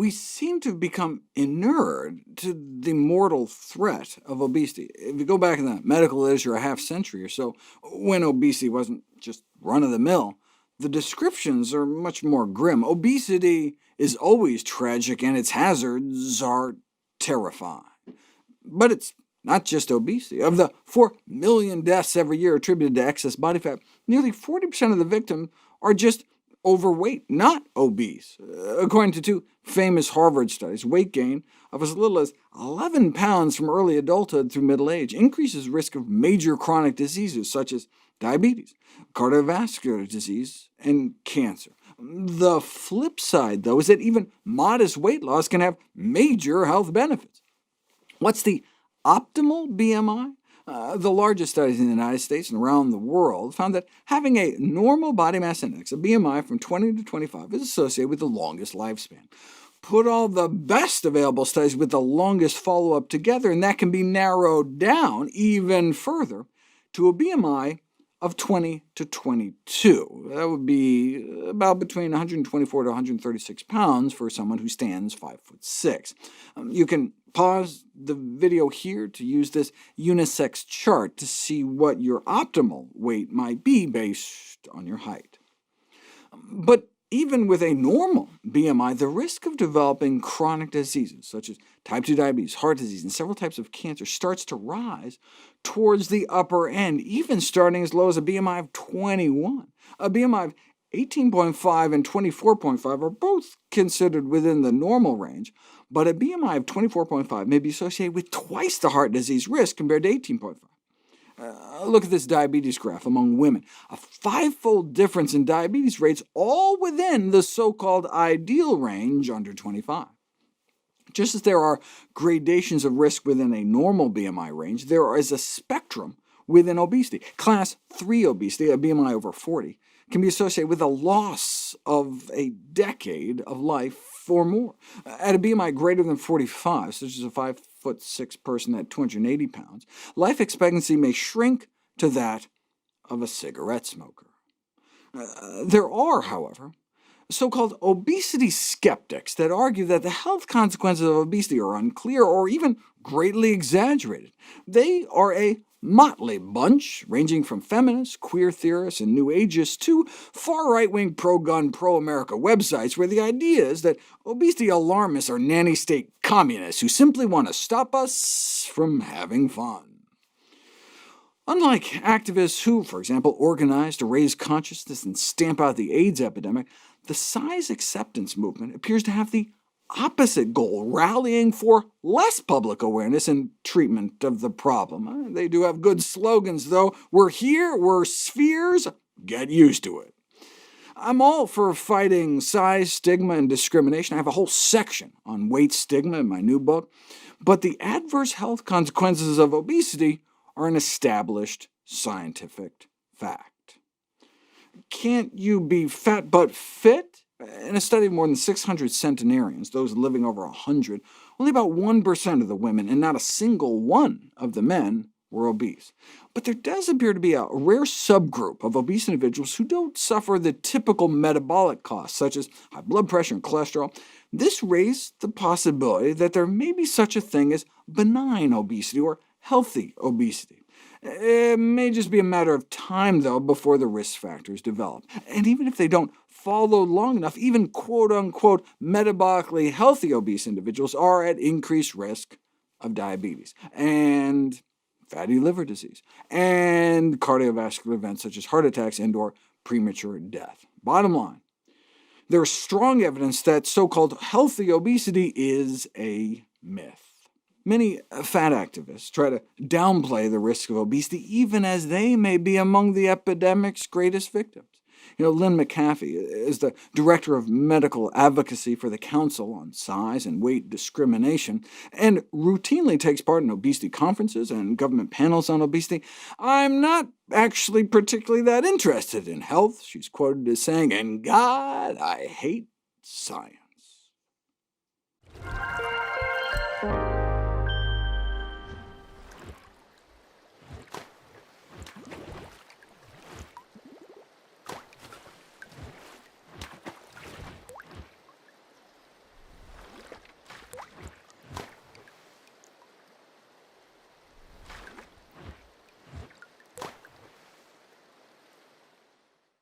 we seem to have become inured to the mortal threat of obesity. If you go back in the medical literature a half-century or so, when obesity wasn't just run-of-the-mill, the descriptions are much more grim. Obesity is always tragic, and its hazards are terrifying. But it's not just obesity. Of the 4 million deaths every year attributed to excess body fat, nearly 40% of the victims are just overweight, not obese. According to 2 famous Harvard studies, weight gain of as little as 11 pounds from early adulthood through middle age increases risk of major chronic diseases such as diabetes, cardiovascular disease, and cancer. The flip side, though, is that even modest weight loss can have major health benefits. What's the optimal BMI? The largest studies in the United States and around the world found that having a normal body mass index, a BMI from 20 to 25, is associated with the longest lifespan. Put all the best available studies with the longest follow-up together, and that can be narrowed down even further to a BMI of 20 to 22. That would be about between 124 to 136 pounds for someone who stands 5'6". You can pause the video here to use this unisex chart to see what your optimal weight might be based on your height. But even with a normal BMI, the risk of developing chronic diseases, such as type 2 diabetes, heart disease, and several types of cancer, starts to rise towards the upper end, even starting as low as a BMI of 21. A BMI of 18.5 and 24.5 are both considered within the normal range, but a BMI of 24.5 may be associated with twice the heart disease risk compared to 18.5. Look at this diabetes graph among women. A 5-fold difference in diabetes rates, all within the so-called ideal range under 25. Just as there are gradations of risk within a normal BMI range, there is a spectrum within obesity. Class 3 obesity, a BMI over 40, can be associated with a loss of a decade of life or more. At a BMI greater than 45, such as a 5'6" person at 280 pounds, life expectancy may shrink to that of a cigarette smoker. There are, however, so-called obesity skeptics that argue that the health consequences of obesity are unclear or even greatly exaggerated. They are a motley bunch, ranging from feminists, queer theorists, and New Ageists to far-right-wing pro-gun, pro-America websites where the idea is that obesity alarmists are nanny-state communists who simply want to stop us from having fun. Unlike activists who, for example, organize to raise consciousness and stamp out the AIDS epidemic, the size acceptance movement appears to have the opposite goal, rallying for less public awareness and treatment of the problem. They do have good slogans, though. We're here, we're spheres, get used to it. I'm all for fighting size, stigma, and discrimination. I have a whole section on weight stigma in my new book. But the adverse health consequences of obesity are an established scientific fact. Can't you be fat but fit? In a study of more than 600 centenarians, those living over 100, only about 1% of the women and not a single one of the men were obese. But there does appear to be a rare subgroup of obese individuals who don't suffer the typical metabolic costs, such as high blood pressure and cholesterol. This raised the possibility that there may be such a thing as benign obesity or healthy obesity. It may just be a matter of time, though, before the risk factors develop. And even if they don't follow long enough, even quote-unquote metabolically healthy obese individuals are at increased risk of diabetes, and fatty liver disease, and cardiovascular events such as heart attacks and/or premature death. Bottom line, there is strong evidence that so-called healthy obesity is a myth. Many fat activists try to downplay the risk of obesity, even as they may be among the epidemic's greatest victims. Lynn McAfee is the director of medical advocacy for the Council on Size and Weight Discrimination, and routinely takes part in obesity conferences and government panels on obesity. I'm not actually particularly that interested in health, she's quoted as saying, and God, I hate science.